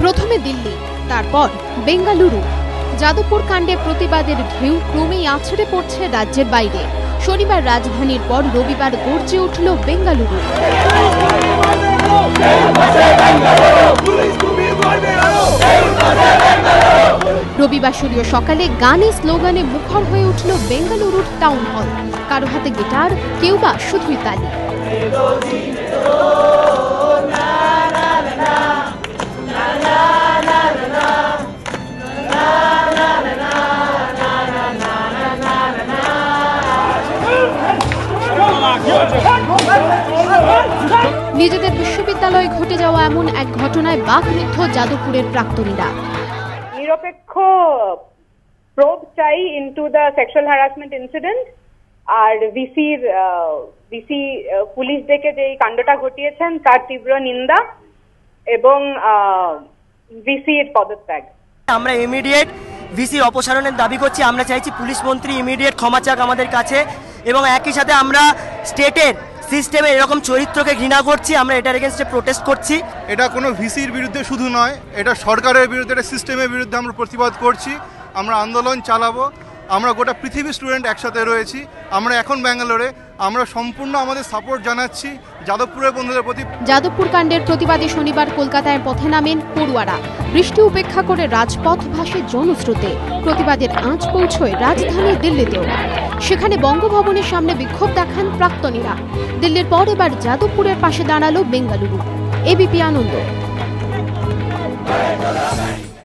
প্রথমে দিল্লি, তারপর বেঙ্গালুরু। যাদবপুর কাণ্ডে প্রতিবাদের ঢেউ ক্রমেই আছড়ে পড়ছে রাজ্যের বাইরে। শনিবার রাজধানীর পর রবিবার গর্জে উঠল বেঙ্গালুরু। রবিবার সূর্য সকালে গানে স্লোগানে মুখর হয়ে উঠল বেঙ্গালুরুর টাউন হল। কারো হাতে গিটার, কেউ বা শুধুই তালি। নিজেদের বিশ্ববিদ্যালয়ে ঘটে যাওয়া এমন এক ঘটনায় বাকরুদ্ধ যাদবপুরের প্রাক্তনীরা। নিরপেক্ষ প্রোব চাই into the sexual harassment incident, আর ভিসি পুলিশ ডেকে যে কাণ্ডটা ঘটিয়েছেন তার তীব্র নিন্দা এবং ভিসির পদত্যাগ। আমরা ইমিডিয়েট ভিসির অপসারণের দাবি করছি। আমরা চাইছি পুলিশ মন্ত্রী ইমিডিয়েট ক্ষমা চাক আমাদের কাছে, এবং একই সাথে আমরা স্টেটের সিস্টেমে এরকম চরিত্রকে ঘৃণা করছি। আমরা এটার এগেনস্টে প্রোটেস্ট করছি। এটা কোনো ভিসির বিরুদ্ধে শুধু নয়, এটা সরকারের বিরুদ্ধে, এটা সিস্টেমের বিরুদ্ধে আমরা প্রতিবাদ করছি। আমরা আন্দোলন চালাবো। আমরা গোটা পৃথিবীর স্টুডেন্ট একসাথে রয়েছি। আমরা এখন ব্যাঙ্গালোরে, আমরা সম্পূর্ণ আমাদের সাপোর্ট জানাচ্ছি যাদবপুরের বন্ধুদের প্রতি। যাদবপুর কাণ্ডের প্রতিবাদে শনিবার কলকাতায় পথে নামেন পড়ুয়ারা। বৃষ্টি উপেক্ষা করে রাজপথ ভাসে জনস্রোতে। প্রতিবাদের আঁচ পৌঁছয় রাজধানী দিল্লিতেও। সেখানে বঙ্গভবনের সামনে বিক্ষোভ দেখান প্রাক্তনীরা। দিল্লির পর এবার যাদবপুরের পাশে দাঁড়ালো বেঙ্গালুরু। এবিপি আনন্দ।